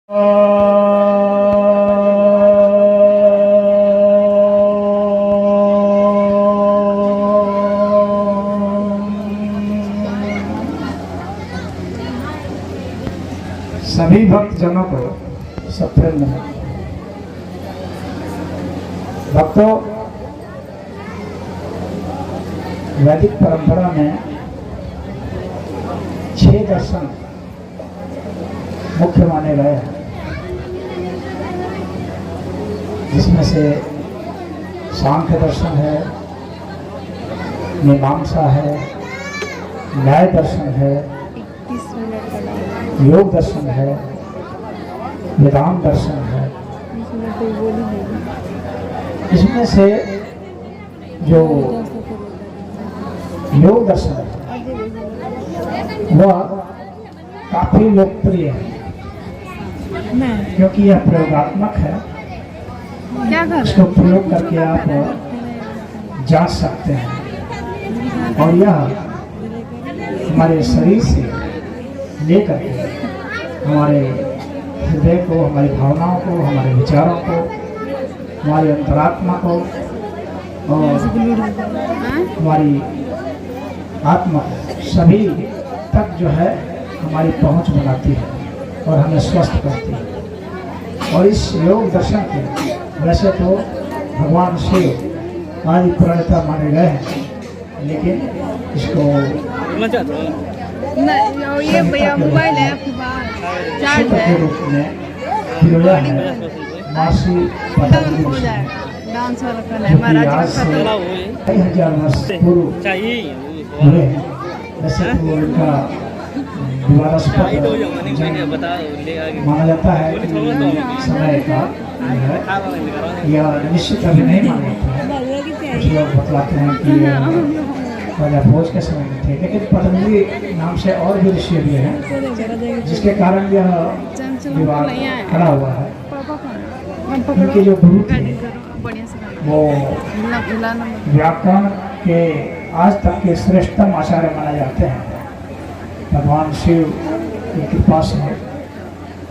सभी भक्तजनों को सत्प्रेम नमन। भक्तों, वैदिक परंपरा में 6 दर्शन मुख्य माने गए हैं, जिसमें से सांख्य दर्शन है, मीमांसा है, न्याय दर्शन है, योग दर्शन है, वेदांत दर्शन है। इसमें से जो योग दर्शन है वह काफी लोकप्रिय है, क्योंकि यह प्रयोगात्मक है। इसको प्रयोग करके आप जांच सकते हैं और यह हमारे शरीर से लेकर के हमारे हृदय को, हमारी भावनाओं को, हमारे विचारों को, हमारी अंतरात्मा को और हमारी आत्मा को सभी तक जो है हमारी पहुंच बनाती है और हमें स्वस्थ करती है। और इस योग दर्शन के वैसे तो भगवान शिव आदि प्रणेता माने गए हैं, लेकिन इसको ये भैया मोबाइल है आपके पास, चार्ज है, के रूप में पिरोया है महर्षि पतंजलि हो जाए डांस वाला करना है महाराज जी का। कई हजार वर्ष पूर्व हुए हैं। वैसे तो इनका विवादास्पद माना जाता है कि समय का यह निश्चित अभी नहीं माना जाता है। कुछ लोग बतलाते हैं कि राजा भोज के समय में थे, लेकिन पतंजलि नाम से और भी ऋषि भी हैं, जिसके कारण यह विवाद खड़ा हुआ है। उनके जो गुरु थे वो व्याकरण के आज तक के श्रेष्ठतम आचार्य माने जाते हैं। भगवान शिव की कृपा से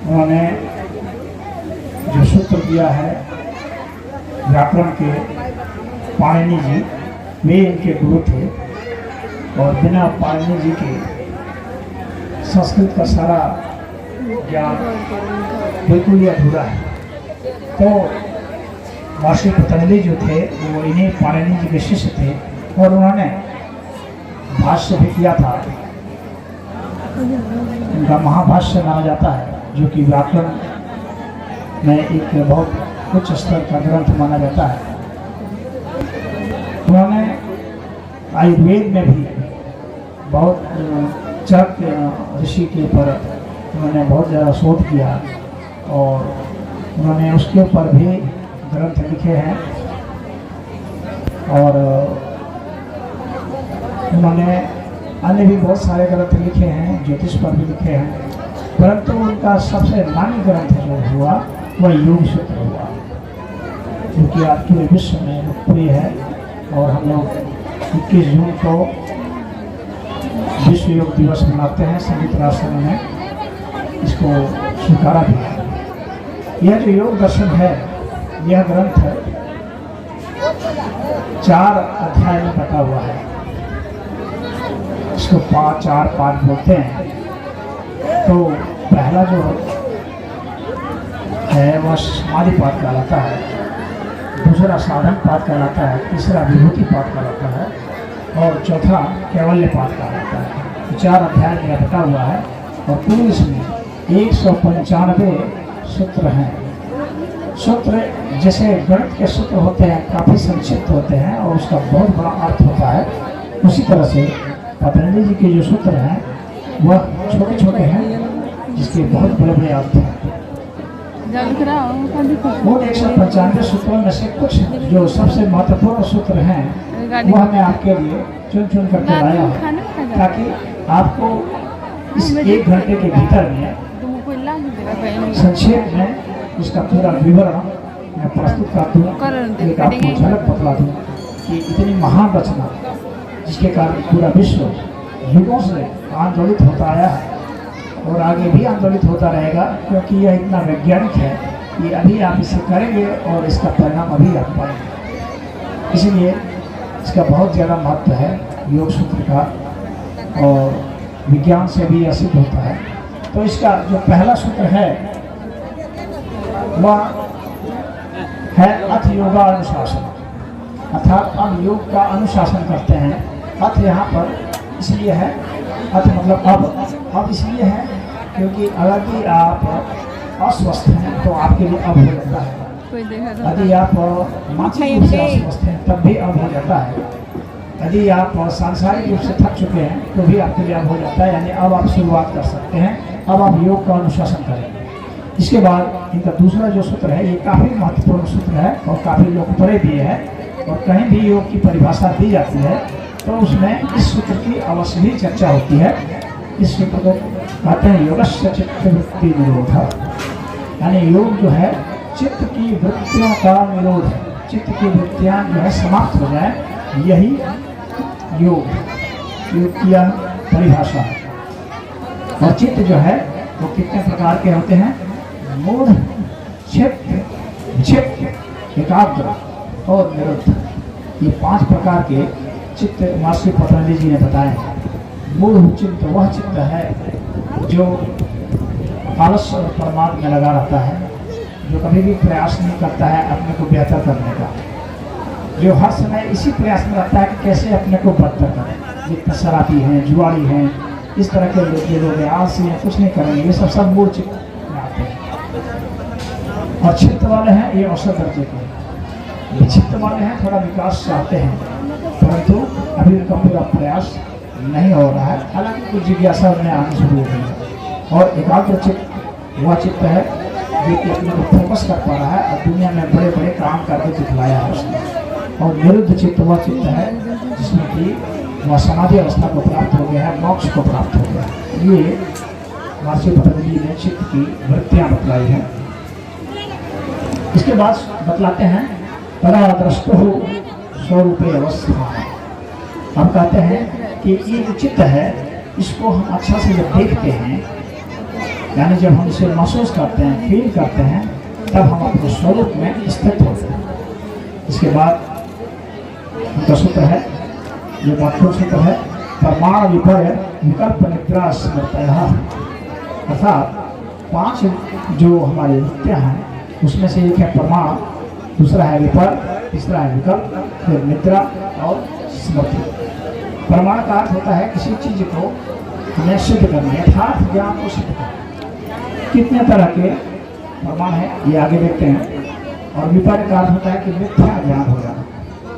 उन्होंने जो सूत्र दिया है व्याकरण के, पाणिनि जी वे इनके गुरु थे और बिना पाणिनि जी के संस्कृत का सारा ज्ञान बिल्कुल ही अधूरा है। तो महर्षि पतंजलि जो थे वो इन्हीं पाणिनि जी के शिष्य थे और उन्होंने भाष्य भी किया था। उनका महाभाष्य माना जाता है, जो कि व्याकरण में एक बहुत उच्च स्तर का ग्रंथ माना जाता है। उन्होंने आयुर्वेद में भी बहुत चरक ऋषि के ऊपर उन्होंने बहुत ज़्यादा शोध किया और उन्होंने उसके ऊपर भी ग्रंथ लिखे हैं और उन्होंने अन्य भी बहुत सारे ग्रंथ लिखे हैं, ज्योतिष पर भी लिखे हैं, परंतु उनका सबसे मान्य ग्रंथ जो हुआ वह योग सूत्र हुआ, जो कि आज पूरे विश्व में लोकप्रिय है। और हम लोग 21 जून को विश्व योग दिवस मनाते हैं। संयुक्त राष्ट्र ने इसको स्वीकारा भी है। यह जो योग दर्शन है, यह ग्रंथ 4 अध्याय में बटा हुआ है। इसको 4 पाठ बोलते हैं। तो पहला जो है वह समाधि पाठ कहलाता है, दूसरा साधन पाठ कहलाता है, तीसरा विभूति पाठ कहलाता है और चौथा कैवल्य पाठ कहलाता है। 4 अध्याय में बटा हुआ है और पूरे इसमें 195 सूत्र हैं। सूत्र जैसे गणित के सूत्र होते हैं, काफ़ी संक्षिप्त होते हैं और उसका बहुत बड़ा अर्थ होता है, उसी तरह से पतंजलि जी के जो सूत्र हैं वह छोटे छोटे हैं, जिसके बहुत बड़े बड़े अर्थ हैं। वो 195 सूत्रों में से कुछ जो सबसे महत्वपूर्ण सूत्र हैं वो मैं आपके लिए चुन चुन करके लाया हूँ, ताकि आपको इस 1 घंटे के भीतर में संक्षेप में इसका पूरा विवरण मैं प्रस्तुत कर दूँ, एक आपको झलक बतला दूँ कि इतनी महान रचना जिसके कारण पूरा विश्व युगों से आंदोलित होता आया है और आगे भी आंदोलित होता रहेगा, क्योंकि यह इतना वैज्ञानिक है कि अभी आप इसे करेंगे और इसका परिणाम अभी आप पाएंगे। इसलिए इसका बहुत ज़्यादा महत्व है योग सूत्र का, और विज्ञान से भी यह सिद्ध होता है। तो इसका जो पहला सूत्र है वह है अथ योगा अनुशासन, अर्थात हम योग का अनुशासन करते हैं। अथ यहाँ पर इसलिए है, अथ मतलब अब इसलिए है क्योंकि अगर भी आप अस्वस्थ हैं तो आपके लिए अब हो जाता है, यदि आप मानसिक रूप से अस्वस्थ हैं तब भी अब हो जाता है, यदि आप सांसारिक रूप से थक चुके हैं तो भी आपके लिए अब हो जाता है। यानी अब आप शुरुआत कर सकते हैं, अब आप योग का अनुशासन करें। इसके बाद इनका दूसरा जो सूत्र है, ये काफ़ी महत्वपूर्ण सूत्र है और काफ़ी लोकप्रिय भी है, और कहीं भी योग की परिभाषा दी जाती है तो उसमें इस सूत्र की अवश्य ही चर्चा होती है। इस सूत्र को कहते हैं योगस्य चित्तवृत्ति निरोध, यानी योग जो है चित्त की वृत्तियों का निरोध है, चित्त की वृत्तियाँ जो है समाप्त हो जाए, यही योग की परिभाषा है। और चित्त जो है वो कितने प्रकार के होते हैं? मूढ़, चित्त, विक्षिप्त, एकाग्र और निरुद्ध, ये 5 प्रकार के चित्त महर्षि पतंजलि जी ने बताए हैं। मूढ़ चित्त वह चित्त है जो आलस्य और प्रमाद में लगा रहता है, जो कभी भी प्रयास नहीं करता है अपने को बेहतर करने का, जो हर समय इसी प्रयास में रहता है कि कैसे अपने को बेहतर करें। जितने शराबी हैं, जुआरी हैं, इस तरह के लोग आलसी हैं, कुछ नहीं करेंगे, ये सब मूढ़ चित्त में आते हैं। और चित्त वाले हैं ये औसत दर्जे के, विक्षिप्त वाले हैं थोड़ा विकास चाहते हैं, परंतु अभी उनका पूरा प्रयास नहीं हो रहा है, हालांकि कुछ जिज्ञासा उन्हें आनी शुरू हो गई है। और एकाग्र चित्त वह चित्त है जो कि अपने को फोकस कर पा रहा है और दुनिया में बड़े बड़े काम करके दिखलाया है उसने। और निरुद्ध चित्त वह चित्त है जिसमें कि वह समाधि अवस्था को प्राप्त हो गया है, मोक्ष को प्राप्त हो गया है। ये महर्षि पतंजलि ने चित्त की वृत्तियाँ बतलाई हैं। इसके बाद बतलाते हैं परादृष्टो स्वरूपे अवस्था। हम कहते हैं कि ये जो चित्त है इसको हम अच्छा से जब देखते हैं, यानी जब हम इसे महसूस करते हैं, फील करते हैं, तब हम अपने स्वरूप में स्थित होते हैं। इसके बाद उनका सूत्र है, ये महत्वपूर्ण सूत्र है, प्रमाण विपर्य विकल्प निद्रा स्मृतयः, अर्थात 5 जो हमारी वृत्तियाँ हैं उसमें से एक है प्रमाण, दूसरा है विपर्य, तीसरा है विकल्प, फिर निद्रा और स्मृति। प्रमाण का अर्थ होता है किसी चीज को हमें सिद्ध करना, यथार्थ ज्ञान को सिद्ध करना। कितने तरह के प्रमाण है ये आगे देखते हैं। और विपर्य का अर्थ होता है कि मिथ्या ज्ञान हो जाना,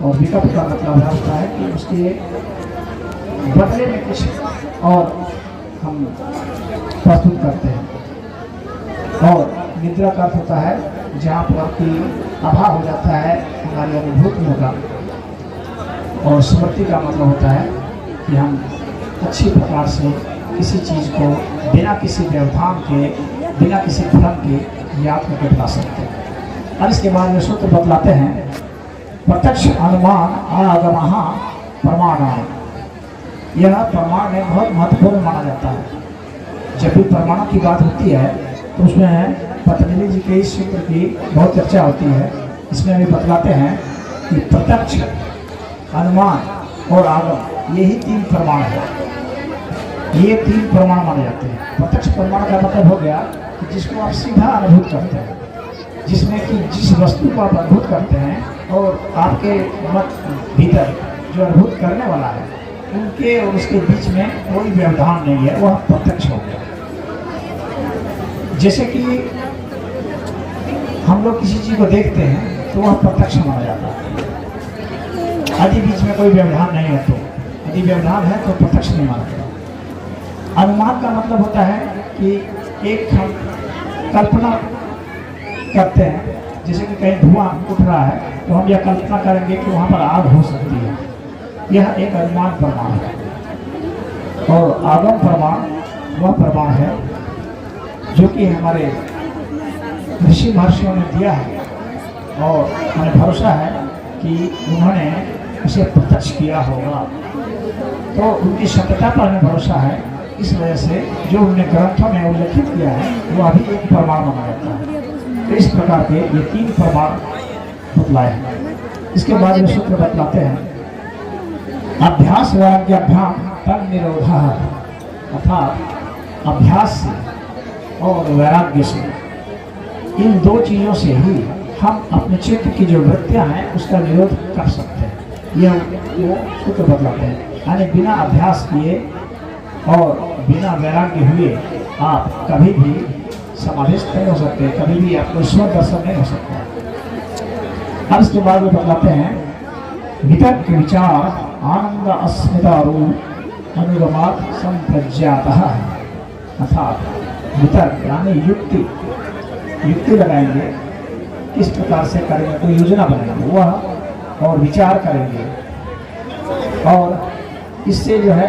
और विकल्प का मतलब होता है कि उसके बदले में कुछ और हम प्रस्तुत करते हैं। और निद्रा का अर्थ होता है जहाँ पर की अभाव हो जाता है हमारी अनुभूतियों का। और स्मृति का मतलब होता है कि हम अच्छी प्रकार से किसी चीज़ को बिना किसी व्यवधान के, बिना किसी भ्रम के याद करके बता सकते हैं। और इसके बाद ये सूत्र बतलाते हैं प्रत्यक्ष अनुमान आगमः प्रमाणान। यह प्रमाण में बहुत महत्वपूर्ण माना जाता है। जब भी प्रमाणों की बात होती है तो उसमें पतंजलि जी के इस सूत्र की बहुत चर्चा होती है। इसमें भी बतलाते हैं कि प्रत्यक्ष, अनुमान और आगम, यही 3 प्रमाण है। ये 3 प्रमाण माने जाते हैं। प्रत्यक्ष प्रमाण का मतलब हो गया कि जिसको आप सीधा अनुभूत करते हैं, जिसमें कि जिस वस्तु को आप अनुभूत करते हैं और आपके मत भीतर जो अनुभूत करने वाला है उनके और उसके बीच में कोई व्यवधान नहीं है, वह प्रत्यक्ष हो गया। जैसे कि हम लोग किसी चीज़ को देखते हैं तो वह प्रत्यक्ष माना जाता है। यदि बीच में कोई व्यवधान नहीं है तो, यदि व्यवधान है तो प्रत्यक्ष नहीं माना जाता। अनुमान का मतलब होता है कि एक हम कल्पना करते हैं, जैसे कि कहीं धुआं उठ रहा है तो हम यह कल्पना करेंगे कि वहाँ पर आग हो सकती है, यह एक अनुमान प्रमाण है। और आगम प्रमाण वह प्रमाण है जो कि हमारे ऋषि महर्षियों ने दिया है और हमें भरोसा है कि उन्होंने उसे प्रत्यक्ष किया होगा, तो उनकी सत्यता पर हमें भरोसा है इस वजह से जो उन्होंने ग्रंथों में उल्लेखित किया है वो अभी एक प्रमाण माना जाता है। तो इस प्रकार के ये 3 प्रमाण बतलाए हैं। इसके बाद में सूत्र बतलाते हैं अभ्यास वैराग्याभ्याम तन निरोधा, अर्थात अभ्यास से और वैराग्य से, इन 2 चीज़ों से ही हम अपने चित्त की जो वृत्तियाँ हैं उसका निरोध कर सकते हैं। यह वो सूत्र बतलाते हैं। यानी बिना अभ्यास किए और बिना वैराग्य हुए आप कभी भी समाधिस्थ नहीं हो सकते, कभी भी आपको ईश्वर दर्शन नहीं हो सकता। अब इसके बाद में बतलाते हैं वितर्क विचार आनंद अस्मिता रूप अनुगमात संप्रज्ञातः, अर्थात वितर्क यानी युक्ति लगाएंगे, किस प्रकार से करेंगे, कोई योजना बनाएंगे वह, और विचार करेंगे, और इससे जो है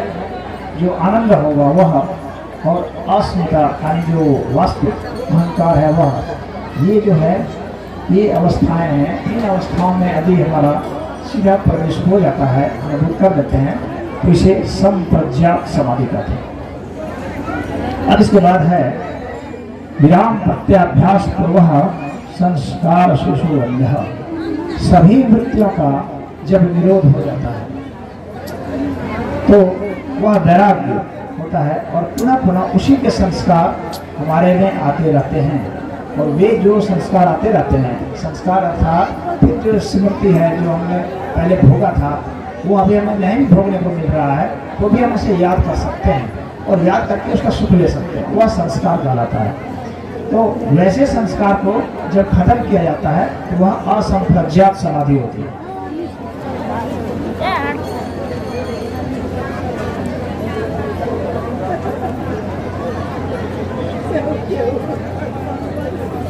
जो आनंद होगा वह, और अस्मिता यानी जो वास्तविक अहंकार है वह, ये जो है ये अवस्थाएं हैं। इन अवस्थाओं में यदि हमारा सीधा प्रवेश हो जाता है, अनुभूत कर देते हैं, तो इसे संप्रज्ञात समाधि कहते हैं। अब इसके बाद है विराम प्रत्याभ्यास पूर्व संस्कार शिशुरंध, सभी वृत्तियों का जब निरोध हो जाता है तो वह वैराग्य होता है, और पुनः पुनः उसी के संस्कार हमारे में आते रहते हैं। और वे जो संस्कार आते रहते हैं, संस्कार अर्थात फिर जो स्मृति है जो हमने पहले भोगा था वो अभी हमें नहीं भोगने को मिल रहा है, तो भी हम उसे याद कर सकते हैं और याद करके उसका सुख ले सकते हैं, वह संस्कार कहलाता है। तो वैसे संस्कार को जब खत्म किया जाता है तो वह असंप्रज्ञात समाधि होती है।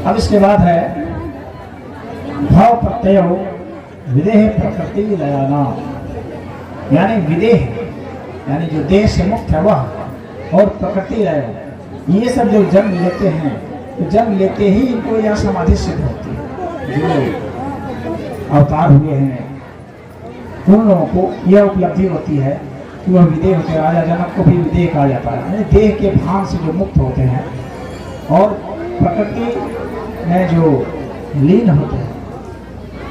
अब इसके बाद है भाव प्रत्यय विदेह प्रकृति लयाना, यानी विदेह यानी जो देह से मुक्त है वह, और प्रकृति लय, ये सब जो जन्म लेते हैं तो जन्म लेते ही इनको यह समाधि सिद्ध होती है। जो अवतार हुए हैं उन लोगों को यह उपलब्धि होती है कि वह विदेह होते हैं। राजा जनक को भी विदेह कहा जाता है, देह के भान से जो मुक्त होते हैं और प्रकृति में जो लीन होते हैं,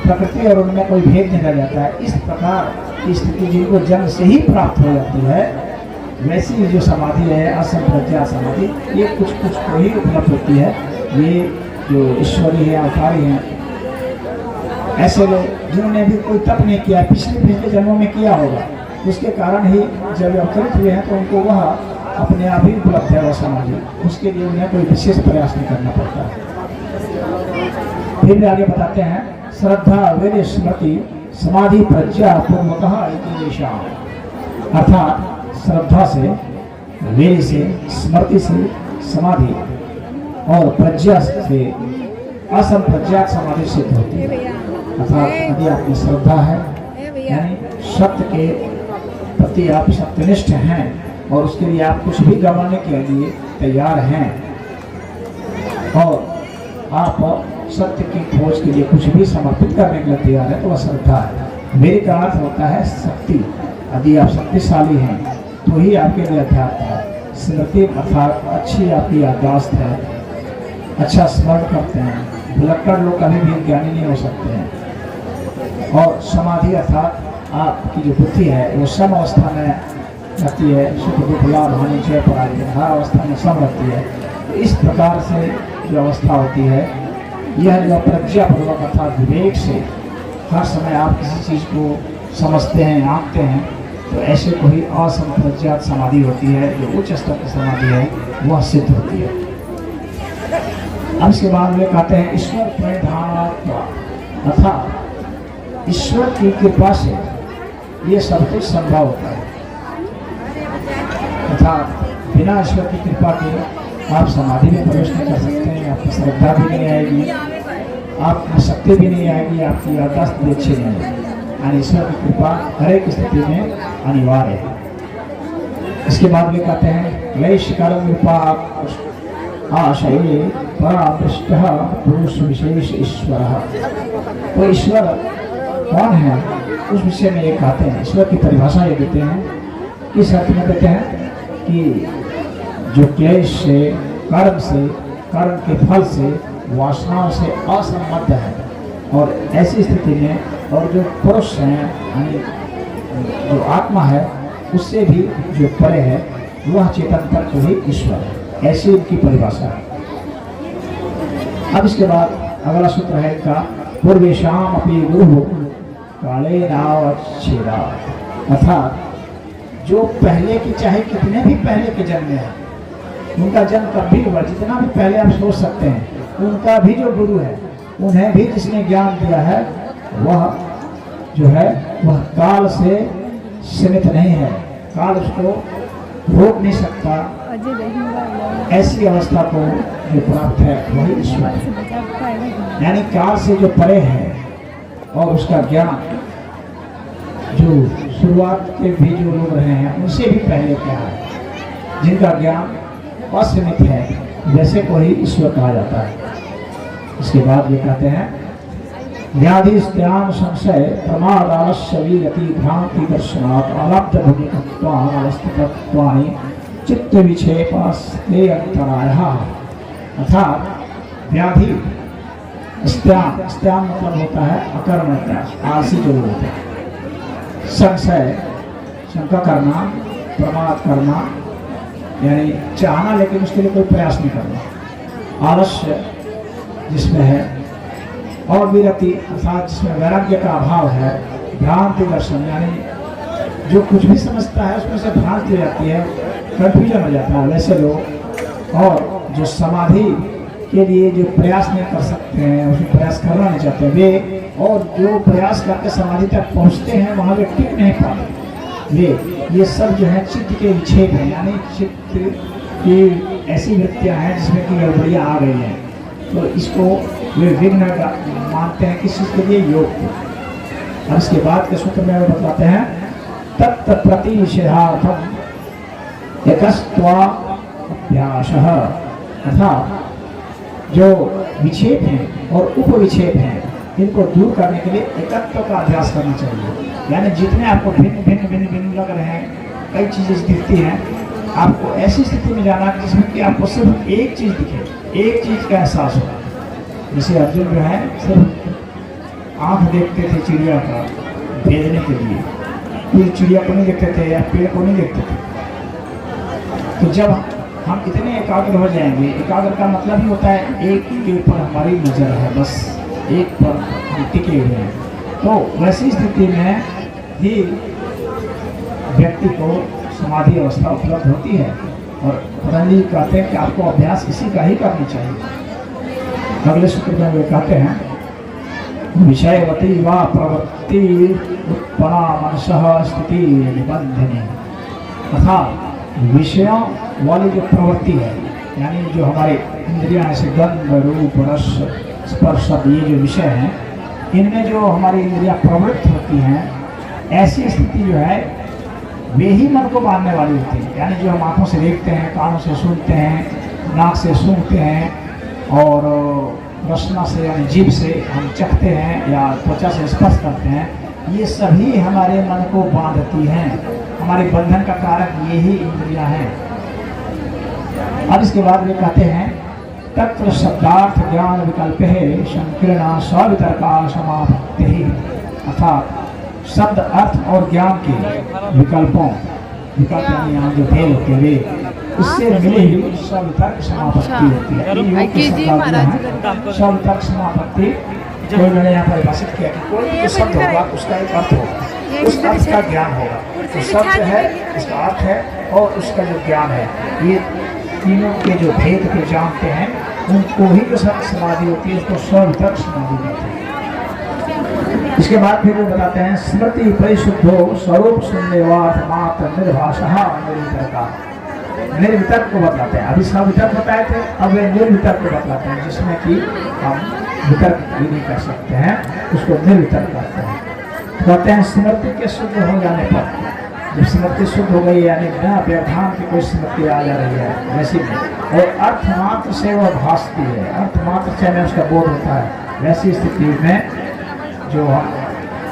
प्रकृति और उनमें कोई भेद नहीं रह जाता है। इस प्रकार की स्थिति जिनको जन्म से ही प्राप्त हो जाती है, वैसी जो समाधि है असंप्रज्ञात समाधि, ये कुछ को ही उपलब्ध होती है। ये जो ईश्वरी है, अवतारी हैं, ऐसे लोग जिन्होंने भी कोई तप नहीं किया, पिछले जन्मों में किया होगा, उसके कारण ही जब अवतरित हुए हैं तो उनको वह अपने आप ही उपलब्ध है वह समाधि, उसके लिए उन्हें कोई विशेष प्रयास नहीं करना पड़ता है। फिर भी आगे बताते हैं श्रद्धा वीर्य स्मृति समाधि प्रज्ञा पूर्वतः, अर्थात श्रद्धा से, वीर्य से, स्मृति से समाधि और प्रज्ञा से असंप्रज्ञात समाधि सिद्ध होती है। अर्थात यदि आपकी श्रद्धा है यानी सत्य के प्रति आप सत्यनिष्ठ हैं और उसके लिए आप कुछ भी गंवाने के लिए तैयार हैं, और आप सत्य की खोज के लिए कुछ भी समर्पित करने के लिए तैयार है, तो वह श्रद्धा है। वीर्य का अर्थ होता है शक्ति, यदि आप शक्तिशाली हैं तो ही आपके लिए अध्यात्म है। स्मृति अर्थात अच्छी आपकी याददाश्त है, अच्छा स्मरण करते हैं, भुलक्कड़ लोग कभी भी ज्ञानी नहीं हो सकते हैं। और समाधि अर्थात आपकी जो बुद्धि है वो सम अवस्था में रहती है, सुख दुख लाभ हानि जय पराजय हर अवस्था में सम रहती है। तो इस प्रकार से जो अवस्था होती है, यह जो प्रज्ञापूर्वक अर्थात विवेक से हर समय आप किसी चीज़ को समझते हैं, आंकते हैं, तो ऐसे कोई असंप्रज्ञात समाधि होती है, जो उच्च स्तर की समाधि है वह सिद्ध होती है। अब इसके बाद वे कहते हैं ईश्वर प्रणिधानात्मा, अर्थात ईश्वर की कृपा से ये सब कुछ संभव होता है। अर्थात बिना ईश्वर की कृपा के आप समाधि में प्रवेश नहीं कर सकते हैं, आपकी श्रद्धा भी नहीं आएगी, आपकी शक्ति भी नहीं आएगी, आपकी याददाश्त भी अच्छी नहीं है। यानी ईश्वर की कृपा हर एक स्थिति में अनिवार्य है। इसके बाद वे कहते हैं वै शिकार आशय परापृष्ट पुरुष विशेष ईश्वर। तो ईश्वर कौन है उस विषय में ये कहते हैं, ईश्वर की परिभाषा ये देते हैं, किस अर्थ में देते हैं कि जो क्लेश से, कर्म के फल से, वासनाओं से असंबद्ध है। और ऐसी स्थिति में और जो पुरुष हैं यानी जो आत्मा है उससे भी जो परे है वह चेतन तत्व ही ईश्वर है। ऐसी उनकी परिभाषा है। अब इसके बाद अगला सूत्र है इनका, पूर्वेशाम अपनी गुरु काले नावच्छेदा, अर्थात जो पहले की चाहे कितने भी पहले के जन्म है उनका जन्म कभी हुआ, जितना भी पहले आप सोच सकते हैं, उनका भी जो गुरु है उन्हें भी जिसने ज्ञान दिया है वह जो है वह काल से सीमित नहीं है, काल उसको रोक नहीं सकता। ऐसी अवस्था को जो प्राप्त है वही ईश्वर है, यानी काल से जो परे है। और उसका ज्ञान जो शुरुआत के भी जो लोग रहे हैं उनसे भी पहले क्या है, जिनका ज्ञान असीमित है, जैसे को ही ईश्वर कहा जाता है। इसके बाद ये कहते हैं, व्याधि स्त्यान संशय प्रमाद आलस्य विरति भ्रांति दर्शनात् आलब्ध भूमिकत्वानि चित्त विक्षेपस्ते अंतरायः, अर्थात व्याधि स्त्यान मतलब होता है अकर्मण्य, आलसी जो होता है, संशय शंका करना, प्रमाद करना यानी चाहना लेकिन उसके लिए कोई प्रयास नहीं करना, आलस्य जिसमें है, और विरति अर्थात जिसमें वैराग्य का अभाव है, भ्रांति दर्शन यानी जो कुछ भी समझता है उसमें से भ्रांति हो जाती है, कंफ्यूजन हो जाता है वैसे लोग। और जो समाधि के लिए जो प्रयास नहीं कर सकते हैं, उसमें प्रयास करना नहीं चाहते वे, और जो प्रयास करके समाधि तक पहुँचते हैं वहाँ वे टिक नहीं पाते वे, ये सब जो है चित्त के विक्षेप हैं, यानी चित्त की ऐसी वृत्तियाँ हैं जिसमें कि गड़बड़ियाँ आ गई हैं, तो इसको वे विघ्न मानते हैं किस चीज़ के लिए, योग को। और इसके बाद के सूत्र में वो बताते हैं, तत्त प्रति निषेधार्थम एकस्त्वाभ्यासः, अर्थात जो विक्षेप हैं और उपविक्षेप हैं इनको दूर करने के लिए एकत्व का अभ्यास करना चाहिए। यानी जितने आपको भिन्न लग रहे हैं, कई चीज़ें दिखती हैं, आपको ऐसी स्थिति में जाना जिसमें कि आपको सिर्फ एक चीज़ दिखे, एक चीज़ का एहसास हो। जैसे अर्जुन जो है सिर्फ आँख देखते थे चिड़िया का भेजने के लिए, कोई चिड़िया को नहीं देखते थे या पेड़ को नहीं देखते थे। तो जब हम इतने एकाग्र हो जाएंगे, एकाग्र का मतलब ही होता है एक के ऊपर हमारी नज़र है, बस एक पर हम टिके हुए हैं, तो वैसी स्थिति में ही व्यक्ति को समाधि अवस्था उपलब्ध होती है। और पतंजलि कहते हैं कि आपको अभ्यास इसी का ही करनी चाहिए। अगले सूत्र में वे कहते हैं, विषयवती व प्रवृत्ति उत्पन्ना मनसः स्थिति निबंधनी, अर्थात विषयों वाली जो प्रवृत्ति है, यानी जो हमारे इंद्रियां ऐसे गंध रूप रस स्पर्श ये जो विषय हैं, इनमें जो हमारी इंद्रियां प्रवृत्त होती हैं, ऐसी स्थिति जो है वे ही मन को बांधने वाली होती है। यानी जो हम आँखों से देखते हैं, कानों से सुनते हैं, नाक से सूंघते हैं और रसना से यानी जीभ से हम चखते हैं या त्वचा से स्पर्श करते हैं, ये सभी हमारे मन को बांधती हैं। हमारे बंधन का कारक यही इंद्रियां हैं। अब इसके बाद वे कहते हैं, तत्र शब्दार्थ ज्ञान विकल्प है संकीर्णा सवितर्का समापत्ति, अर्थात शब्द अर्थ और ज्ञान के विकल्पों, विकल्प यानी यहाँ जो भेद होते वे उससे मिले ही सवितर्क समापत्ति होती है। सवितर्क समापत्ति जो मैंने यहाँ परिभाषित किया कि कोई भी शब्द होगा उसका एक अर्थ होगा, उस अर्थ का ज्ञान होगा। तो शब्द है, उसका अर्थ है और उसका जो ज्ञान है, ये तीनों के जो भेद को जानते हैं उनको ही जो समाधि होती है, उसको सवितर्क समाधि होती है। इसके बाद फिर वो बताते हैं, स्मृति परिशुद्धो स्वरूप शून्यवाद मात्र निर्भाषा निर्वितर्का, निर्वितर्क को बताते हैं। अभी सवितर्क बताए थे, अब वे निर्वितर्क को बताते हैं, जिसमें कि हम वितर्क भी नहीं कर सकते हैं, उसको निर्वितर्क करते हैं। कहते हैं स्मृति के शुद्ध हो जाने पर, जब स्मृति शुद्ध हो गई यानी बिना व्यवधान की कोई स्मृति आ जा रही है वैसी में, और अर्थमात्र से वह भासती है, अर्थमात्र से हमें उसका बोध होता है, वैसी स्थिति में जो हम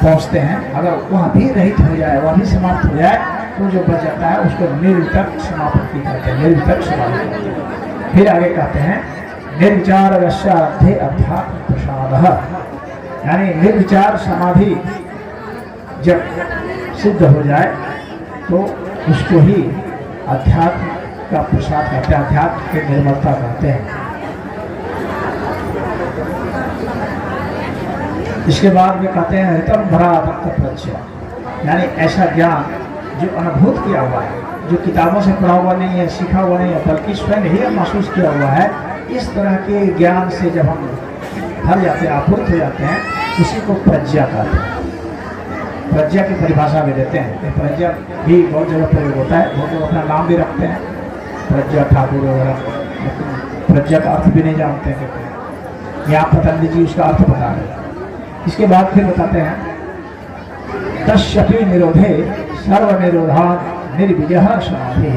पहुँचते हैं, अगर वह भी रहित हो जाए, वह भी समाप्त हो जाए, तो जो बच जाता है उसको निर्वितर्क समापत्ति कहते हैं, निर्वितर्क समाधि। फिर आगे कहते हैं निर्विचार रस्यार्थे अध्यात्म प्रसाद, यानी निर्विचार समाधि जब सिद्ध हो जाए तो उसको ही अध्यात्म का प्रसाद कहते हैं, अध्यात्म की निर्मलता कहते हैं। इसके बाद में कहते हैं हितम भरा भक्त प्रज्ञा, यानी ऐसा ज्ञान जो अनुभूत किया हुआ है, जो किताबों से पढ़ा हुआ नहीं है, सीखा हुआ नहीं है, बल्कि स्वयं ही महसूस किया हुआ है। इस तरह के ज्ञान से जब हम भर जाते हैं, आपूर्त हो जाते हैं, उसी को प्रज्ञा कहते हैं। प्रज्ञा की परिभाषा भी देते हैं। ये प्रज्ञा भी बहुत जगह प्रयोग होता है, बहुत लोग अपना नाम भी रखते हैं, प्रज्ञा ठाकुर वगैरह, लेकिन प्रज्ञा का अर्थ भी नहीं जानते हैं। यहाँ पतंजलि जी उसका अर्थ बता रहे हैं। इसके बाद फिर बताते हैं तस्यपि निरोधे सर्व निरोधान निर्बीज समाधि,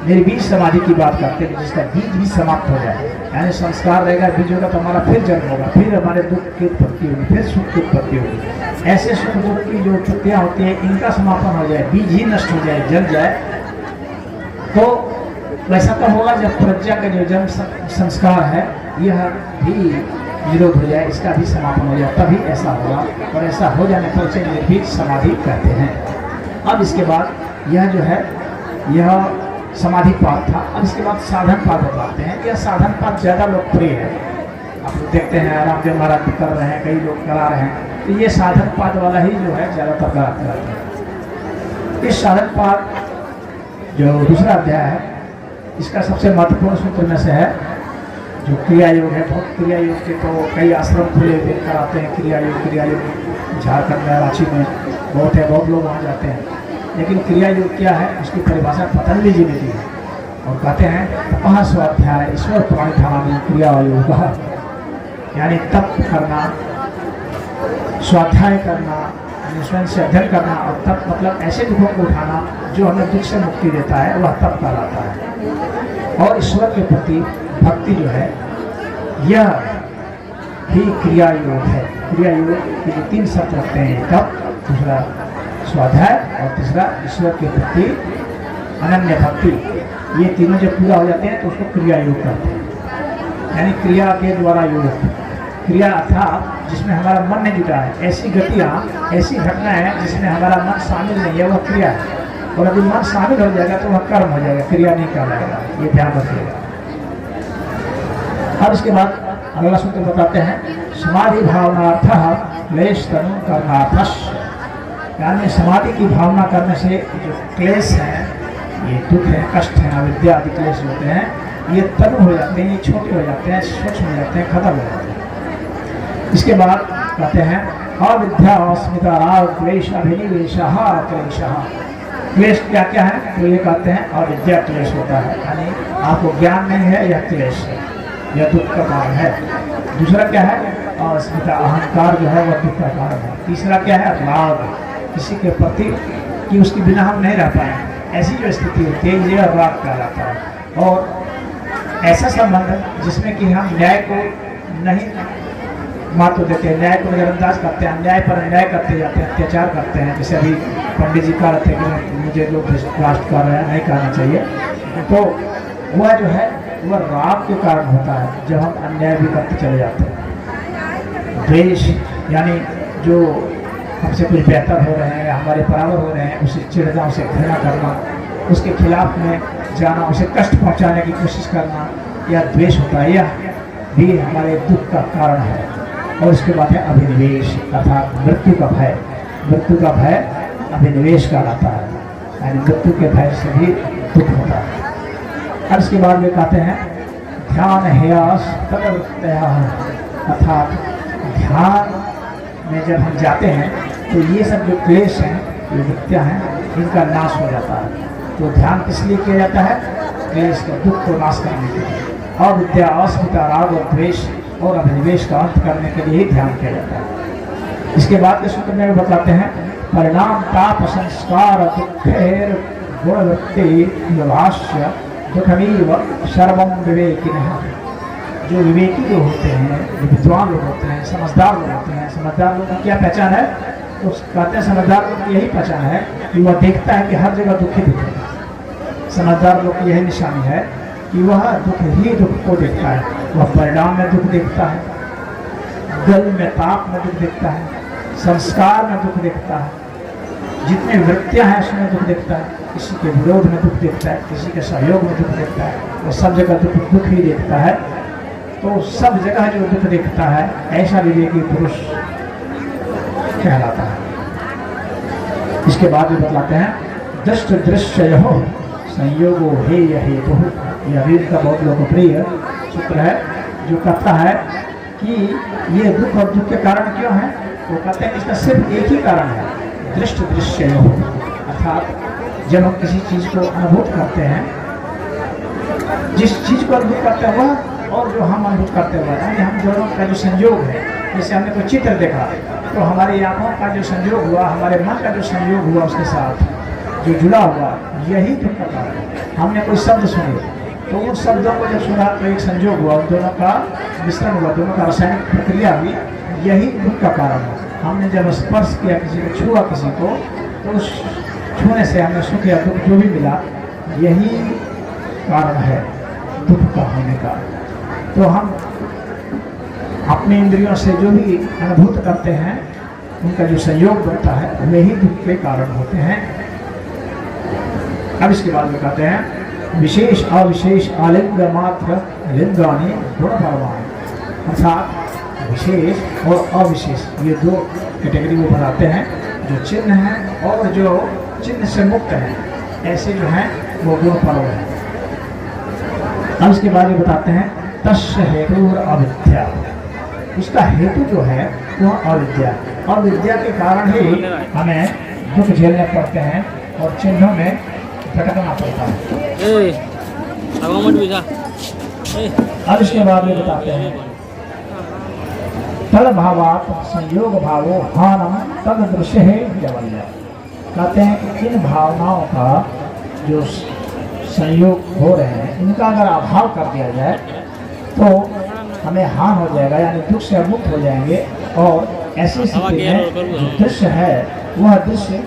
निर्बीज समाधि की बात करते हैं, जिसका बीज भी समाप्त हो जाए, यानी संस्कार रहेगा, बीज होगा तो हमारा फिर जन्म होगा, फिर हमारे दुख की उत्पत्ति होगी, फिर सुख की उत्पत्ति होगी। ऐसे सुख दुख की जो उत्पत्तियाँ होती हैं इनका समापन हो जाए, बीज ही नष्ट हो जाए, जल जाए, तो वैसा तो होगा जब प्रज्ञा का जो जन्म संस्कार है यह भी निरोध हो जाए, इसका भी समापन हो जाए, तभी ऐसा होगा। और ऐसा हो जाने पर उसे निर्भीक समाधि कहते हैं। अब इसके बाद यह जो है यह समाधि पाद था। अब इसके बाद साधन पाद बताते हैं। यह साधन पाद ज़्यादा लोकप्रिय है, आप लोग देखते हैं रामदेव महाराज भी कर रहे हैं, कई लोग करा रहे हैं, तो ये साधन पाद वाला ही जो है ज़्यादातर कराते हैं। इस साधन पाद जो दूसरा अध्याय है, इसका सबसे महत्वपूर्ण सूत्र में से है जो क्रिया योग है। बहुत क्रिया योग के तो कई आश्रम खुले हुए कराते हैं, क्रिया योग झारखंड में, रांची में बहुत है, बहुत लोग वहाँ जाते हैं। लेकिन क्रिया योग क्या है, उसकी परिभाषा पतंजलि जी ने दी है और कहते हैं तपः स्वाध्याय ईश्वर प्राणिधानी क्रिया योग, यानी तप करना, स्वाध्याय करना, यानी स्वयं से अध्ययन करना, और तप मतलब ऐसे दुखों को उठाना जो हमें दुख से मुक्ति देता है, वह तप कहलाता है। और ईश्वर के प्रति भक्ति जो है यह भी क्रिया योग है। क्रिया योग के जो 3 शब्द रखते हैं, तप, दूसरा स्वाध्याय और तीसरा ईश्वर के प्रति अनन्य भक्ति, ये तीनों जब पूरा हो जाते हैं तो उसको क्रिया योग कहते हैं। यानी क्रिया के द्वारा योग, क्रिया अर्थात जिसमें हमारा मन नहीं जुटा है, ऐसी गतियाँ, ऐसी घटनाएं हैं जिसमें हमारा मन शामिल नहीं है, वह क्रिया है। और यदि मन शामिल हो जाएगा तो वह कर्म हो जाएगा, क्रिया नहीं कहलाएगा, ये ध्यान रखिएगा। अब इसके बाद अगला सूत्र बताते हैं समाधि भावनार्थ क्लेश तनु कर्मार्थश, यानी समाधि की भावना करने से जो क्लेश हैं, ये दुख है, कष्ट है, अविद्या आदि क्लेश होते हैं, ये तनु हो जाते हैं, ये छोटे हो जाते हैं, सूक्ष्म हो जाते हैं, खत्म हो जाते हैं। इसके बाद कहते हैं अविद्या अस्मिता राग क्लेश अभिनिवेश क्लेश। क्लेश क्या क्या है, तो ये कहते हैं अविद्या क्लेश होता है, यानी आपको ज्ञान नहीं है, यह क्लेश है, यह दुख का कारण है। दूसरा क्या है, अस्मिता अहंकार जो है वह दुख का कारण है। तीसरा क्या है, राग, किसी के प्रति कि उसके बिना हम नहीं रह पाए, ऐसी जो स्थिति होती है यह राग कहलाता है। और ऐसा संबंध जिसमें कि हम न्याय को नहीं महत्व देते हैं, न्याय को नजरअंदाज करते हैं, अन्याय पर अन्याय करते जाते हैं, अत्याचार करते हैं। जैसे अभी पंडित जी कह रहे थे कि मुझे लोग राष्ट्र कर रहे हैं, नहीं कहना चाहिए, तो वह जो है वह राग के कारण होता है, जब हम अन्याय भी करते चले जाते हैं। द्वेष, यानी जो हमसे कुछ बेहतर हो रहे हैं, हमारे बराबर हो रहे हैं, उसे चिढ़ना, उसे घृणा करना, उसके खिलाफ में जाना, उसे कष्ट पहुंचाने की कोशिश करना, यह द्वेष होता है, यह भी हमारे दुख का कारण है। और इसके बाद है अभिनिवेश, अर्थात मृत्यु का भय। मृत्यु का भय अभिनिवेश कहलाता है, यानी मृत्यु के भय से भी दुख होता है। और इसके बाद में कहते हैं ध्यान हेयास तदवृत्तयः, अर्थात ध्यान में जब हम जाते हैं तो ये सब जो क्लेश हैं, ये वृत्तियाँ हैं, इनका नाश हो जाता है। तो ध्यान किस लिए किया जाता है, क्लेश का दुख को नाश करने के लिए। अविद्या, अस्मिता, राग और द्वेष और अभिनिवेश का अंत करने के लिए ही ध्यान किया जाता है। इसके बाद के सूत्र में बताते हैं परिणाम ताप संस्कार दुखेर गुणवृत्ति विभाष्य दुखमीव सर्वम विवेकिनः। जो विवेकी लोग होते हैं, जो विद्वान लोग होते हैं, समझदार लोग होते हैं, समझदार लोगों की क्या पहचान है, तो कहते हैं समझदार लोग की यही पहचान है कि वह देखता है कि हर जगह दुख ही दुख है। समझदार लोग की यही निशानी है कि वह दुख ही दुख को देखता है। वह परिणाम में दुख देखता है, गल में ताप में दुख देखता है, संस्कार में दुख देखता है, जितने वृत्तियां हैं उसमें दुख देखता है, किसी के विरोध में दुख देखता है, किसी के सहयोग में दुख देखता है, वो सब जगह दुख ही देखता है। तो सब जगह जो दुख देखता है ऐसा विवेकी पुरुष कहलाता है। इसके बाद भी बतलाते हैं दृष्ट दृश्य हो संयोगो हे हेतु। यह वेद का बहुत लोकप्रिय सूत्र है जो कहता है कि ये दुख और दुख के कारण क्यों है। वो कहते हैं इसका सिर्फ एक ही कारण है, दृष्ट दृश्य हो। अर्थात जब हम किसी चीज को अनुभूत करते हैं, जिस चीज को अनुभूत करते हैं वह और जो हम अनुभूत करते हुए यानी हम दोनों का जो संयोग है, जैसे हमने कोई चित्र देखा तो हमारी आंखों का जो संयोग हुआ, हमारे मन का जो संयोग हुआ उसके साथ जो जुड़ा हुआ, यही दुख का कारण है। हमने कोई शब्द सुने तो उन शब्दों को जब सुना तो एक संयोग हुआ, उन दोनों का मिश्रण हुआ, दोनों का रासायनिक प्रक्रिया हुई, यही दुख का कारण है। हमने जब स्पर्श किया किसी को, छुआ किसी को, तो उस छूने से हमें सुख या दुख जो भी मिला, यही कारण है दुख का होने का। तो हम अपने इंद्रियों से जो भी अनुभूत करते हैं उनका जो संयोग बनता है वही दुख के कारण होते हैं। अब इसके बाद में कहते हैं विशेष अविशेष आलिंग मात्र लिंगानी गुण परमाणु। अर्थात विशेष और अविशेष ये दो कैटेगरी वो बनाते हैं, जो चिन्ह है और जो चिन्ह से मुक्त है, ऐसे जो हैं वो गुण पर्व है। अब इसके बाद ये बताते हैं तस्य हेतु अविद्या। उसका हेतु जो है वह अविद्या, और विद्या के कारण ही हमें दुख झेलने पड़ते हैं और चिन्हों में भटकना पड़ता है। अब इसके बाद ये बताते हैं तद भावात संयोग भावो हानम तद दृश्य है जवल्य। कहते हैं कि इन भावनाओं का जो संयोग हो रहे हैं इनका अगर अभाव कर दिया जाए तो हमें हान हो जाएगा, यानी दुख से मुक्त हो जाएंगे। और ऐसी स्थिति में जो दृश्य है वह दृश्य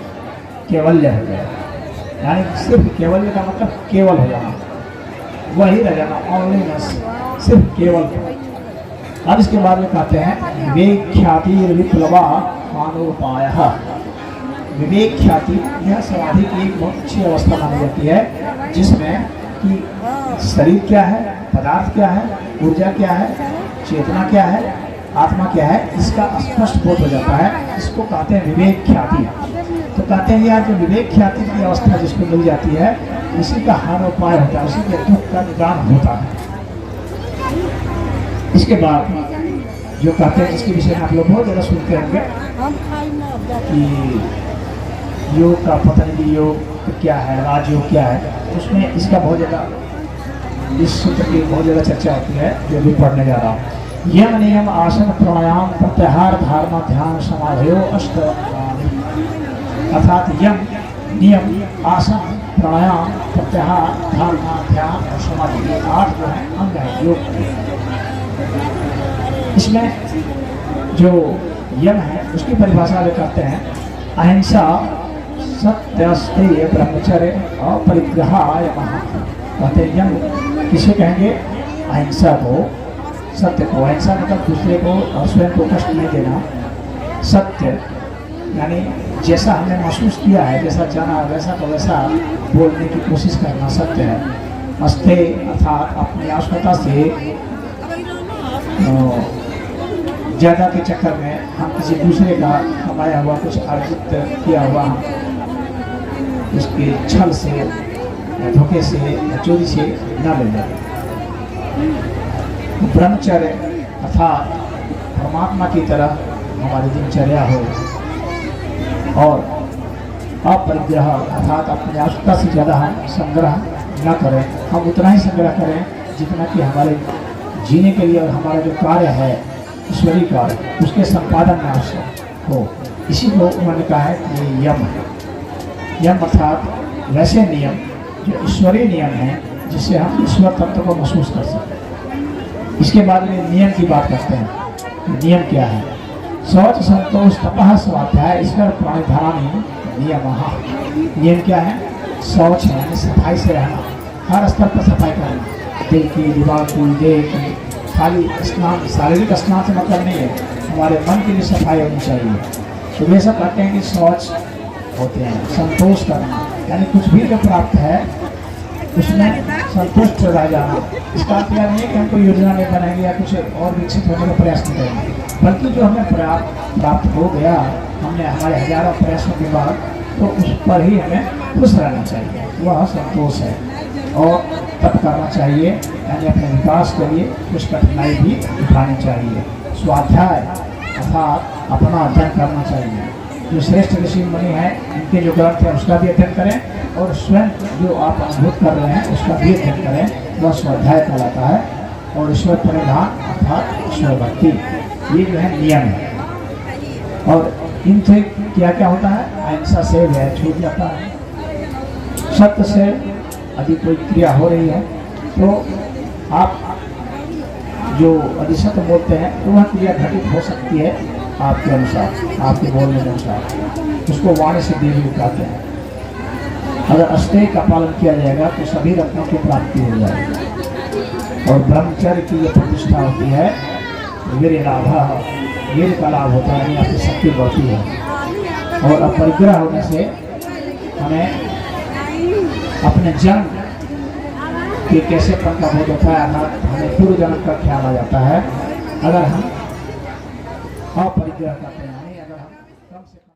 केवल्य हो जाएगा, यानी सिर्फ केवल्य का मतलब केवल हो जाना, वही रह जाना, ऑनलीनेस, सिर्फ केवल। अब इसके बाद में कहते हैं विवेक ख्याति विप्लवा मानोपाय। विवेक ख्याति यह समाधि की एक बहुत अच्छी अवस्था मानी जाती है, जिसमें कि शरीर क्या है, पदार्थ क्या है, ऊर्जा क्या है, चेतना क्या है, आत्मा क्या है, इसका स्पष्ट बोध हो जाता है। इसको कहते हैं विवेक ख्याति। तो कहते हैं यार जो विवेक ख्याति की अवस्था जिसको मिल जाती है उसी का हार उपाय होता है, उसी के दुख का निदान होता है। इसके बाद जो कहते हैं जिसके विषय में आप लोग बहुत ज़्यादा सुनते होंगे कि योग का पतंजलि योग क्या है, राजयोग क्या है, उसमें इसका बहुत ज़्यादा इस सूत्र की बहुत ज़्यादा चर्चा होती है जो भी पढ़ने जा रहा हूँ। यम नियम आसन प्राणायाम प्रत्याहार धारणा ध्यान समाधि अष्ट। अर्थात यम नियम आसन प्राणायाम प्रत्याहार धारणा ध्यान और समाधि, ये 8 जो है अंग है योग के। इसमें जो यम है उसकी परिभाषा में कहते हैं अहिंसा सत्य स्थेय ब्रह्मचर्य अपरिग्रहाय महा। कहते हैं यम किसे कहेंगे, अहिंसा को, सत्य को। अहिंसा मतलब दूसरे को और स्वयं को कष्ट नहीं देना। सत्य यानी जैसा हमने महसूस किया है, जैसा जाना वैसा को वैसा बोलने की कोशिश करना सत्य है। अस्ते अर्थात अपनी आवश्यकता से ज़्यादा के चक्कर में हम किसी दूसरे का कमाया हुआ कुछ अर्जित किया हुआ हम उसके छल से या धोखे से या चोरी से न ले जाए। ब्रह्मचर्य अर्थात परमात्मा की तरह हमारी दिनचर्या हो, और अपरिग्रह अर्थात अपनी आवश्यकता से ज़्यादा हम संग्रह न करें। हम उतना ही संग्रह करें जितना कि हमारे जीने के लिए और हमारा जो कार्य है ईश्वरीय कार्य उसके संपादन में आवश्यक हो। इसी को उन्होंने कहा है कि यम है। यम अर्थात वैसे नियम जो ईश्वरीय नियम हैं जिससे हम ईश्वर तत्व को महसूस कर सकें। इसके बाद में नियम की बात करते हैं। नियम क्या है? शौच संतोष तपः स्वाध्याय ईश्वर प्रणिधानी नियमः। नियम क्या है? शौच है यानी सफाई से रहना, हर स्तर पर सफाई करना, दिल की, दिमाग की, देह की। खाली स्नान, शारीरिक स्नान से मतलब नहीं है, हमारे मन की भी सफाई होनी चाहिए। तो वे सब कहते हैं कि शौच होते हैं। संतोष करना यानी कुछ भी जो प्राप्त है उसमें संतुष्ट रह जाना। इसका अर्थ यह नहीं है कि हम कोई योजना नहीं बनाएंगे या कुछ और विकसित होने का प्रयास नहीं करेंगे, बल्कि जो हमें प्राप्त हो गया, हमने हमारे हजारों प्रयासों के बाद, तो उस पर ही हमें खुश रहना चाहिए, वह संतोष है। और तप करना चाहिए यानी अपने विकास के लिए कुछ कठिनाई भी उठानी चाहिए। स्वाध्याय अर्थात अपना अध्ययन करना चाहिए। जो श्रेष्ठ ऋषि मुनि हैं इनके जो ग्रंथ है उसका भी अध्ययन करें, और स्वयं जो आप अनुभूत कर रहे हैं उसका भी अध्ययन करें, वह स्वाध्याय कहलाता है। और ईश्वर परिधान अर्थात ईश्वर भक्ति, ये जो है नियम है। और इनसे क्या क्या होता है? अहिंसा से वैर छूट जाता है। सत्य से यदि कोई क्रिया हो रही है तो आप जो अधिसत्य बोलते हैं तो वह क्रिया घटित हो सकती है आपके अनुसार, आपके बोलने के अनुसार, उसको वाणी से देवी कहते हैं। अगर अष्टय का पालन किया जाएगा तो सभी रत्नों की प्राप्ति हो जाएगी। और ब्रह्मचर्य की जो प्रतिष्ठा होती है, वीर लाभ, वीर का लाभ होता है यानी आपकी शक्ति बढ़ती है। और अपरिग्रह होने से हमें अपने जन्म के कैसेपन का बोध होता है, अर्थात हमें पूर्व जन्म का ख्याल आ जाता है अगर हम अपरिग्रह करते हैं।